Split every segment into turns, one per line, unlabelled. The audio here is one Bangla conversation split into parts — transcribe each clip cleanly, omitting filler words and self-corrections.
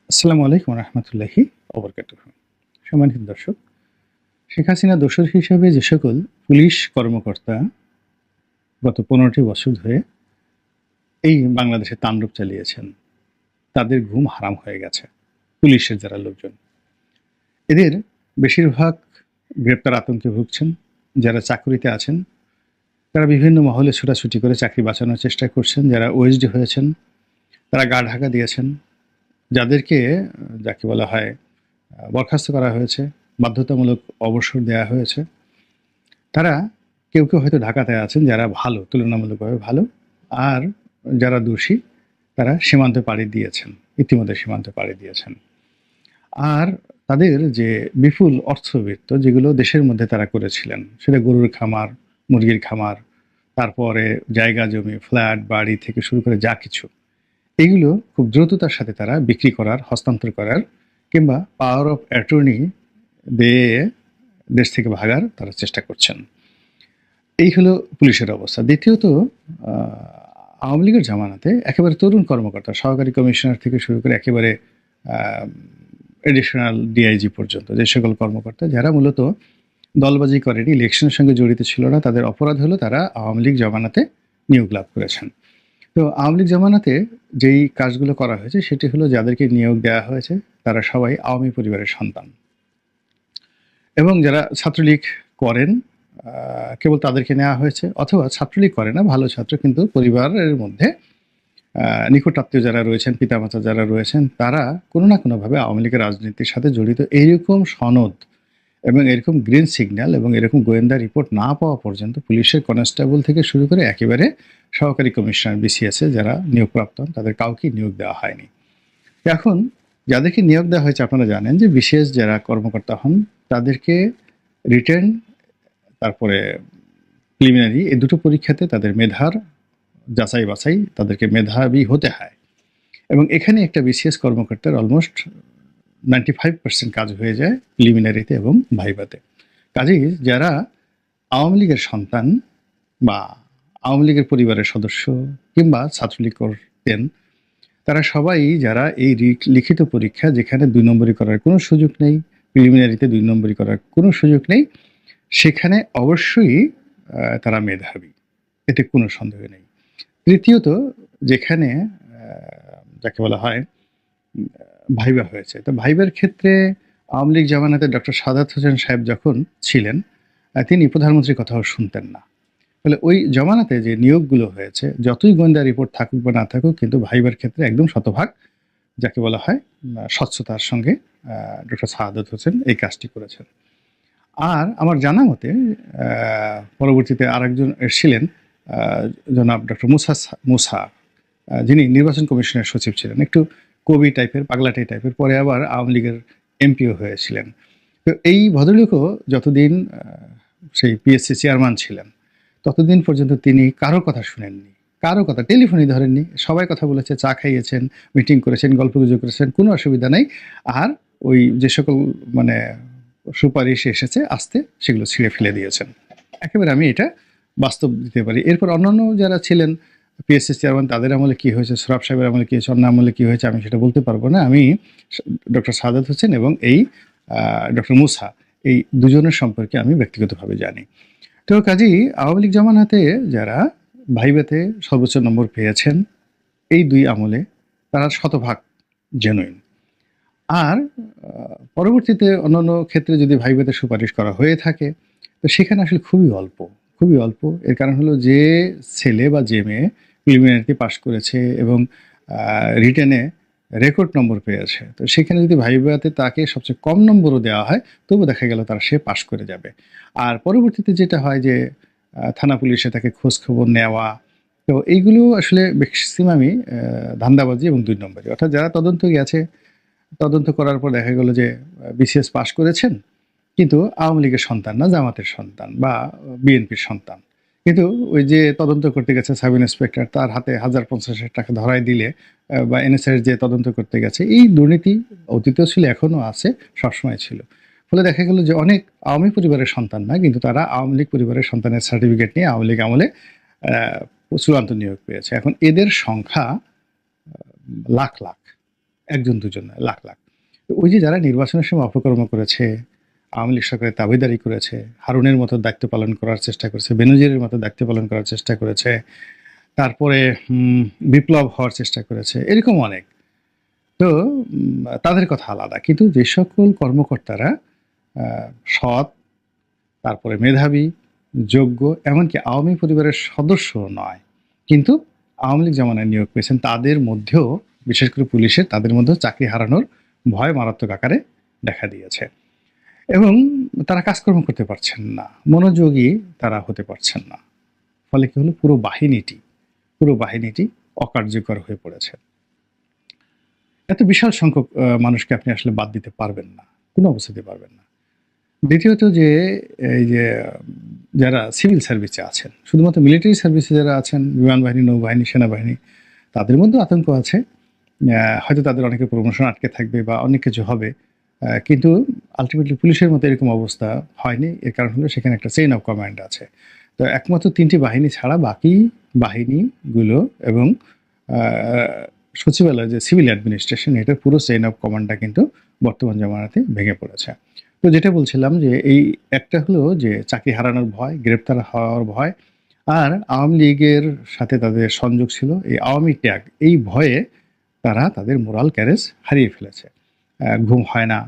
আসসালামু আলাইকুম রহমতুল্লাহি ওবরকাতুহ। সম্মানিত দর্শক, শেখ হাসিনা দোসর হিসেবে যে সকল পুলিশ কর্মকর্তা গত ১৫টি বছর ধরে এই বাংলাদেশে তাণ্ডব চালিয়েছেন, তাদের ঘুম হারাম হয়ে গেছে। পুলিশের যারা লোকজন, এদের বেশিরভাগ গ্রেপ্তার আতঙ্কে ভুগছেন। যারা চাকরিতে আছেন তারা বিভিন্ন মহলে ছুটাছুটি করে চাকরি বাঁচানোর চেষ্টা করছেন। যারা ওএসডি হয়েছেন তারা গা ঢাকা দিয়েছেন। যাদেরকে যাকে বলা হয় বরখাস্ত করা হয়েছে, বাধ্যতামূলক অবসর দেওয়া হয়েছে, তারা কেউ হয়তো ঢাকাতে আছেন যারা ভালো, তুলনামূলকভাবে ভালো। আর যারা দোষী তারা সীমান্তে পাড়ি দিয়েছেন, ইতিমধ্যে সীমান্তে পাড়ি দিয়েছেন। আর তাদের যে বিপুল অর্থবিত্ত যেগুলো দেশের মধ্যে তারা করেছিলেন, সেটা গরুর খামার, মুরগির খামার, তারপরে জায়গা জমি, ফ্ল্যাট, বাড়ি থেকে শুরু করে যা কিছু, এগুলো খুব দ্রুততার সাথে তারা বিক্রি করার, হস্তান্তর করার কিংবা পাওয়ার অফ অ্যাটর্নি দিয়ে দেশ থেকে ভাগার তারা চেষ্টা করছেন। এই হলো পুলিশের অবস্থা। দ্বিতীয়ত, আওয়ামী লীগের জামানাতে একেবারে তরুণ কর্মকর্তা, সহকারী কমিশনার থেকে শুরু করে একেবারে এডিশনাল ডিআইজি পর্যন্ত যে সকল কর্মকর্তা যারা মূলত দলবাজি করেনি, ইলেকশনের সঙ্গে জড়িত ছিল না, তাদের অপরাধ হলো তারা আওয়ামী লীগ জামানাতে নিয়োগ লাভ করেছেন। তো আওয়ামী লীগ জামানাতে যেই কাজগুলো করা হয়েছে সেটি হলো যাদেরকে নিয়োগ দেওয়া হয়েছে তারা সবাই আওয়ামী পরিবারের সন্তান, এবং যারা ছাত্রলীগ করেন কেবল তাদেরকে নেওয়া হয়েছে, অথবা ছাত্রলীগ করে না, ভালো ছাত্র কিন্তু পরিবারের মধ্যে নিকটাত্মীয় যারা রয়েছেন, পিতামাতা যারা রয়েছেন, তারা কোনো না কোনোভাবে আওয়ামী লীগের রাজনীতির সাথে জড়িত। এইরকম সনদ এবং এরকম গ্রিন সিগন্যাল এবং এরকম গোয়েন্দা রিপোর্ট না পাওয়া পর্যন্ত পুলিশের কনস্টেবল থেকে শুরু করে একেবারে সহকারী কমিশনার বিসিএসে যারা নিয়োগপ্রাপ্ত হন তাদের কাউকে নিয়োগ দেওয়া হয়নি। এখন যাদেরকে নিয়োগ দেওয়া হয়েছে আপনারা জানেন যে বিশেষ যারা কর্মকর্তা হন তাদেরকে রিটেন, তারপরে প্রিলিমিনারি, এই দুটো পরীক্ষাতে তাদের মেধার যাচাই বাছাই, তাদেরকে মেধাবী হতে হয়। এবং এখানে একটা বিসিএস কর্মকর্তার অলমোস্ট 95% কাজ হয়ে যায় প্রিলিমিনারিতে এবং ভাইভাতে। কাজেই যারা আওয়ামী লীগের সন্তান বা আওয়ামী লীগের পরিবারের সদস্য কিংবা ছাত্রলীগ করতেন, তারা সবাই যারা এই লিখিত পরীক্ষা যেখানে ২ নম্বরি করার কোনো সুযোগ নেই, প্রিলিমিনারিতে ২ নম্বরি করার কোনো সুযোগ নেই, সেখানে অবশ্যই তারা মেধাবী, এতে কোনো সন্দেহ নেই। তৃতীয়ত, যেখানে যাকে বলা হয় ভাইবা হয়েছে, তো ভাইবার ক্ষেত্রে আওয়ামী লীগ জামানাতে ডক্টর সাদাত হোসেন সাহেব যখন ছিলেন তিনি প্রধানমন্ত্রীর কথাও শুনতেন না। ফলে ওই জমানাতে যে নিয়োগগুলো হয়েছে, যতই গোয়েন্দা রিপোর্ট থাকুক বা না থাকুক, কিন্তু ভাইবার ক্ষেত্রে একদম শতভাগ যাকে বলা হয় স্বচ্ছতার সঙ্গে ডক্টর সাদাত হোসেন এই কাজটি করেছেন। আর আমার জানা মতে পরবর্তীতে আরেকজন এসেছিলেন, জনাব ডক্টর মুসা, যিনি নির্বাচন কমিশনের সচিব ছিলেন, একটু কবি টাইপের, পাগলাটে টাইপের, পরে আবার আওয়ামী লীগের এমপিও হয়েছিলেন। তো এই ভদ্রলোকও যতদিন সেই পিএসসি চেয়ারম্যান ছিলেন ততদিন পর্যন্ত তিনি কারো কথা শুনেননি, কারো কথা টেলিফোনই ধরেননি। সবাই কথা বলেছে, চা খাইয়েছেন, মিটিং করেছেন, গল্পগুজব করেছেন, কোনো অসুবিধা নেই। আর ওই যে সকল মানে সুপারিশ এসেছে আস্তে সেগুলো ছিঁড়ে ফেলে দিয়েছেন। একেবারে আমি এটা বাস্তব দিতে পারি। এরপর অন্যান্য যারা ছিলেন পিএসসি চেয়ারম্যান, তাদের আমলে কী হয়েছে, সোহরাব সাহেবের আমলে কী হয়েছে, অন্য আমলে কী হয়েছে, আমি সেটা বলতে পারবো না। আমি ডক্টর সাদাত হোসেন এবং এই ডক্টর মুসা, এই দুজনের সম্পর্কে আমি ব্যক্তিগতভাবে জানি। তো কাজেই আওয়ামী লীগ জামানাতে যারা ভাইভাতে সর্বোচ্চ নম্বর পেয়েছেন এই ২ আমলে, তারা শতভাগ জেনুইন। আর পরবর্তীতে অন্যান্য ক্ষেত্রে যদি ভাইভাতে সুপারিশ করা হয়ে থাকে, তো সেখানে আসলে খুবই অল্প, খুবই অল্প। এর কারণ হলো যে ছেলে বা যে মেয়ে প্রিলিমিনারিতে পাশ করেছে এবং রিটেনে রেকর্ড নম্বর পেয়েছে, তো সেখানে যদি ভাইভাতে তাকে সবচেয়ে কম নম্বরও দেওয়া হয়, তবু দেখা গেল তারা সে পাশ করে যাবে। আর পরবর্তীতে যেটা হয় যে থানা পুলিশে তাকে খোঁজখবর নেওয়া, তো এইগুলো আসলে ম্যাক্সিমামই ধান্দাবাজি এবং ২ নম্বরই। অর্থাৎ যারা তদন্ত গেছে, তদন্ত করার পর দেখা গেল যে বিসিএস পাশ করেছেন, কিন্তু আওয়ামী লীগের সন্তান না, জামাতের সন্তান বা বিএনপির সন্তান। কিন্তু ওই যে তদন্ত করতে গেছে সাব ইন্সপেক্টর, তার হাতে ১,০৫০ টাকা ধরায় দিলে বা এনএসআই যে তদন্ত করতে গেছে, এই দুর্নীতি অতীতেও ছিল, এখনও আছে, সবসময় ছিল। ফলে দেখা গেল যে অনেক আওয়ামী পরিবারের সন্তান না, কিন্তু তারা আওয়ামী লীগ পরিবারের সন্তানের সার্টিফিকেট নিয়ে আওয়ামী লীগ আমলে চূড়ান্ত নিয়োগ পেয়েছে। এখন এদের সংখ্যা লাখ লাখ, একজন দুজন নয়, লাখ লাখ। তো ওই যে যারা নির্বাচনের সময় অপকর্ম করেছে, আওয়ামী লীগ সরকারের দাবিদারি করেছে, হারুনের মতো দায়িত্ব পালন করার চেষ্টা করেছে, বেনজিরের মতো দায়িত্ব পালন করার চেষ্টা করেছে, তারপরে বিপ্লব হওয়ার চেষ্টা করেছে, এরকম অনেক। তো তাদের কথা আলাদা, কিন্তু যে সকল কর্মকর্তারা সৎ, তারপরে মেধাবী, যোগ্য, এমনকি আওয়ামী পরিবারের সদস্য নয়, কিন্তু আওয়ামী লীগ জামানায় নিয়োগ পেয়েছেন, তাদের মধ্যেও, বিশেষ করে পুলিশের, তাদের মধ্যেও চাকরি হারানোর ভয় মারাত্মক আকারে দেখা দিয়েছে এবং তারা কাজকর্ম করতে পারছেন না, মনোযোগী তারা হতে পারছেন না। ফলে কি হলো, পুরো বাহিনীটি অকার্যকর হয়ে পড়েছে। এত বিশাল সংখ্যক মানুষকে আপনি আসলে বাদ দিতে পারবেন না, কোনো অবস্থাতে পারবেন না। দ্বিতীয়ত যে এই যে যারা সিভিল সার্ভিসে আছেন, শুধুমাত্র মিলিটারি সার্ভিসে যারা আছেন, বিমান বাহিনী, নৌবাহিনী, সেনাবাহিনী, তাদের মধ্যেও আতঙ্ক আছে। হয়তো তাদের অনেকের প্রমোশন আটকে থাকবে বা অনেক কিছু হবে, কিন্তু আলটিমেটলি পুলিশের মতো এরকম অবস্থা হয়নি। এর কারণ হলো সেখানে একটা চেইন অফ কমান্ড আছে। তো একমাত্র ৩টি বাহিনী ছাড়া বাকি বাহিনীগুলো এবং সচিবালয় যে সিভিল অ্যাডমিনিস্ট্রেশন, এটার পুরো চেইন অফ কমান্ডটা কিন্তু বর্তমান জামানাতে ভেঙে পড়েছে। তো যেটা বলছিলাম যে এই একটা হলো যে চাকরি হারানোর ভয়, গ্রেপ্তার হওয়ার ভয়, আর আওয়ামী লীগের সাথে তাদের সংযোগ ছিল, এই আওয়ামী ট্যাগ, এই ভয়ে তারা তাদের মোরাল ক্যারেজ হারিয়ে ফেলেছে। ঘুম হয় না,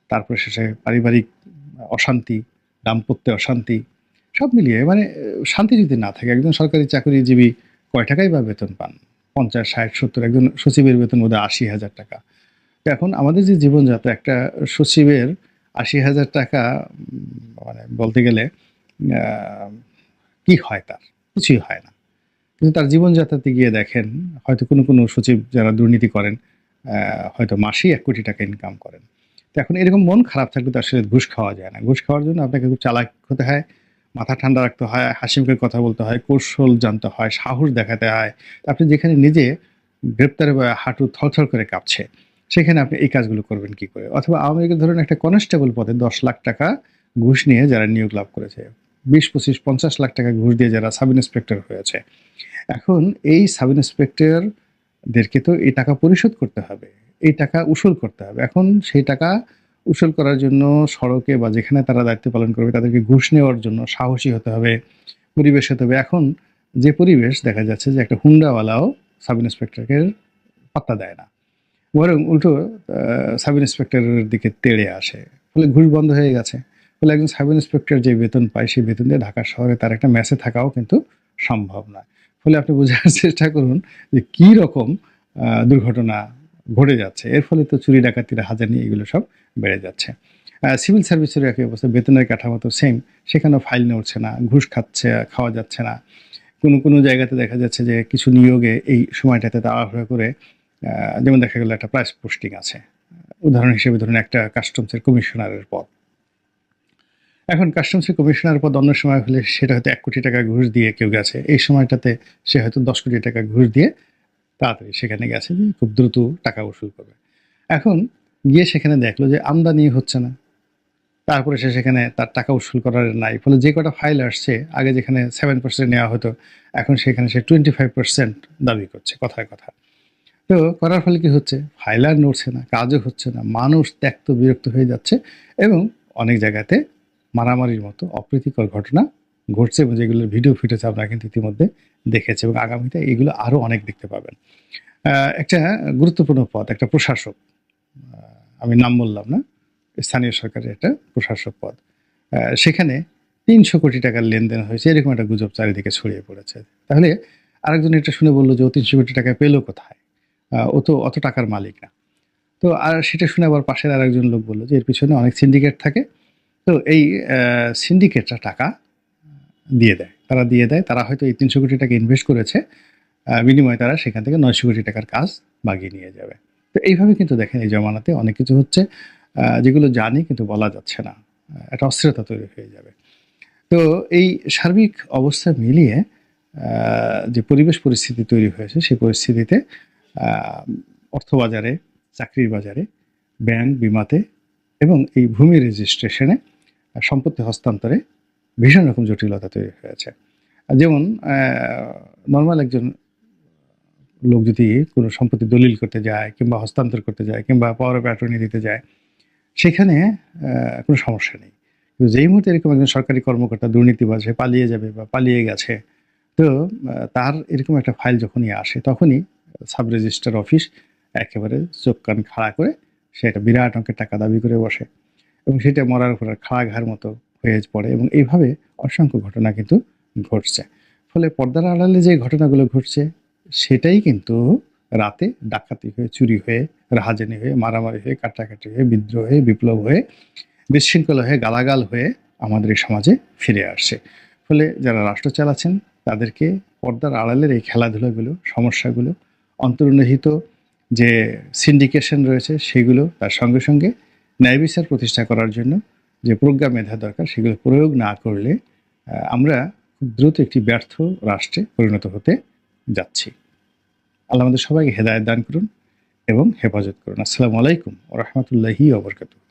তারপরে শেষে পারিবারিক অশান্তি, দাম্পত্যে অশান্তি, সব মিলিয়ে মানে শান্তি যদি না থাকে, একজন সরকারি চাকরিজীবী কয় টাকাই বা বেতন পান? ৫০, ৬০, ৭০, একজন সচিবের বেতন বোধহয় ৮০,০০০ টাকা। তো এখন আমাদের যে জীবনযাত্রা, একটা সচিবের ৮০,০০০ টাকা মানে বলতে গেলে কি হয় তার? কিছুই হয় না। কিন্তু তার জীবনযাত্রাতে গিয়ে দেখেন, হয়তো কোনো সচিব যারা দুর্নীতি করেন, হয়তো মাসেই ১,০০,০০,০০০ টাকা ইনকাম করেন। তো এখন এরকম মন খারাপ থাকলে তো আসলে ঘুষ খাওয়া যায় না। ঘুষ খাওয়ার জন্য আপনাকে খুব চালাক হতে হয়, মাথা ঠান্ডা রাখতে হয়, হাসিমুখে কথা বলতে হয়, কৌশল জানতে হয়, সাহস দেখাতে হয়। আপনি যেখানে নিজে গ্রেপ্তারে বা হাঁটু থরথর করে কাঁপছে, সেখানে আপনি এই কাজগুলো করবেন কি করে? অথবা আওয়ামী লীগের ধরুন একটা কনস্টেবল পদে ১০ লাখ টাকা ঘুষ নিয়ে যারা নিয়োগ লাভ করেছে, ২০, ২৫, ৫০ লাখ টাকা ঘুষ দিয়ে যারা সাব ইন্সপেক্টর হয়েছে, এখন এই সাব ইন্সপেক্টরদেরকে তো এই টাকা পরিশোধ করতে হবে, এই টাকা উসুল করতে হবে। এখন সেই টাকা উসুল করার জন্য সড়কে বা যেখানে তারা দায়িত্ব পালন করবে, তাদেরকে ঘুষ নেওয়ার জন্য সাহসী হতে হবে, পরিবেশ হতে হবে। এখন যে পরিবেশ, দেখা যাচ্ছে যে একটা হুন্ডাওয়ালাও সাব ইন্সপেক্টরকে পাত্তা দেয় না, বরং উল্টো সাব ইন্সপেক্টরের দিকে তেড়ে আসে। ফলে ঘুষ বন্ধ হয়ে গেছে। ফলে একজন সাব ইন্সপেক্টর যে বেতন পায়, সেই বেতন দিয়ে ঢাকা শহরে তার একটা মেসে থাকাও কিন্তু সম্ভব নয়। ফলে আপনি বোঝার চেষ্টা করুন যে কী রকম দুর্ঘটনা ঘটে যাচ্ছে। এর ফলে তো চুরি ডাকাতির হাজানি এগুলো সব বেড়ে যাচ্ছে। সিভিল সার্ভিসের একই অবস্থা, বেতনের কাঠামো তো সেম, সেখানেও ফাইল নড়ছে না, ঘুষ খাওয়া যাচ্ছে না। কোনো জায়গাতে দেখা যাচ্ছে যে কিছু নিয়োগে এই সময়টাতে তাড়াহুড়ো করে, যেমন দেখা গেল একটা প্রাইস পোস্টিং আছে, উদাহরণ হিসেবে ধরুন একটা কাস্টমসের কমিশনারের পদ। এখন কাস্টমসের কমিশনারের পদ অন্য সময় হলে সেটা হয়তো ১,০০,০০,০০০ টাকা ঘুষ দিয়ে কেউ গেছে, এই সময়টাতে সে হয়তো ১০,০০,০০,০০০ টাকা ঘুষ দিয়ে তাড়াতাড়ি সেখানে গেছে যে খুব দ্রুত টাকা উসুল করবে। এখন গিয়ে সেখানে দেখলো যে আমদানি হচ্ছে না, তারপরে সে সেখানে তার টাকা উসুল করার নাই। ফলে যে কটা ফাইল আসছে, আগে যেখানে 7% নেওয়া হতো, এখন সেখানে সে 25% দাবি করছে কথায় কথা। তো করার ফলে কি হচ্ছে, ফাইল আর নড়ছে না, কাজও হচ্ছে না, মানুষ ত্যক্ত বিরক্ত হয়ে যাচ্ছে এবং অনেক জায়গাতে মারামারির মতো অপ্রীতিকর ঘটনা ঘটছে এবং যেগুলোর ভিডিও ফুটেজ আপনারা কিন্তু ইতিমধ্যে দেখেছে এবং আগামীতে এগুলো আরও অনেক দেখতে পাবেন। একটা গুরুত্বপূর্ণ পদ, একটা প্রশাসক, আমি নাম বললাম না, স্থানীয় সরকারের একটা প্রশাসক পদ, সেখানে ৩০০ কোটি টাকার লেনদেন হয়েছে, এরকম একটা গুজব চারিদিকে ছড়িয়ে পড়েছে। তাহলে আরেকজন এটা শুনে বলল যে ও ৩০০ কোটি টাকা পেল কোথায়? ও তো অত টাকার মালিক না। তো আর সেটা শুনে আবার পাশের আরেকজন লোক বলল যে এর পিছনে অনেক সিন্ডিকেট থাকে। তো এই সিন্ডিকেটরা টাকা দিয়ে দেয়। তারা দিয়ে দেয়। তারা হয়তো এই ৩০০ কোটি টাকা ইনভেস্ট করেছে। বিনিময়ে তারা সেখান থেকে ৯০০ কোটি টাকার কাজ বাগিয়ে নিয়ে যাবে। তো এইভাবে কিন্তু দেখেন এই জমানাতে অনেক কিছু হচ্ছে, যেগুলো জানি কিন্তু বলা যাচ্ছে না। একটা অস্থিরতা তৈরি হয়ে যাবে। তো এই সার্বিক অবস্থা মিলিয়ে যে পরিবেশ পরিস্থিতি তৈরি হয়েছে, সেই পরিস্থিতিতে আ অর্থবাজারে, চাকরির বাজারে, ব্যাংক, বিমাতে এবং এই ভূমি রেজিস্ট্রেশনে, সম্পত্তি হস্তান্তরে ভীষণ রকম জটিলতা তৈরি হয়েছে। যেমন নরমাল একজন লোক যদি কোনো সম্পত্তি দলিল করতে যায় কিংবা হস্তান্তর করতে যায় কিংবা পাওয়ার অফ অ্যাটর্নি দিতে যায়, সেখানে কোনো সমস্যা নেই। কিন্তু যেই মুহূর্তে এরকম একজন সরকারি কর্মকর্তা দুর্নীতিবাজ হয়ে পালিয়ে যাবে বা পালিয়ে গেছে, তো তার এরকম একটা ফাইল যখনই আসে, তখনই সাব রেজিস্ট্রার অফিস একেবারে চোখ কান খাড়া করে সে একটা বিরাট অঙ্কের টাকা দাবি করে বসে এবং সেটা মরার উপর খাড়া ঘাড় মতো হয়ে পড়ে এবং এইভাবে অসংখ্য ঘটনা কিন্তু ঘটছে। ফলে পর্দার আড়ালে যে ঘটনাগুলো ঘটছে, সেটাই কিন্তু রাতে ডাকাতি হয়ে, চুরি হয়ে, রাহাজানি হয়ে, মারামারি হয়ে, কাটাকাটি হয়ে, বিদ্রোহ হয়ে, বিপ্লব হয়ে, বিশৃঙ্খলা হয়ে, গালাগাল হয়ে আমাদের এই সমাজে ফিরে আসছে। ফলে যারা রাষ্ট্র চালাচ্ছেন তাদেরকে পর্দার আড়ালের এই খেলাধুলাগুলো, সমস্যাগুলো, অন্তর্নিহিত যে সিন্ডিকেশন রয়েছে সেগুলো, তার সঙ্গে সঙ্গে ন্যায় বিচার প্রতিষ্ঠা করার জন্য যে প্রজ্ঞা মেধা দরকার, সেগুলো প্রয়োগ না করলে আমরা খুব দ্রুত একটি ব্যর্থ রাষ্ট্রে পরিণত হতে যাচ্ছি। আল্লাহ আমাদের সবাইকে হেদায়েত দান করুন এবং হেফাজত করুন। আসসালামু আলাইকুম ওয়া রাহমাতুল্লাহি ওয়া বারাকাতুহু।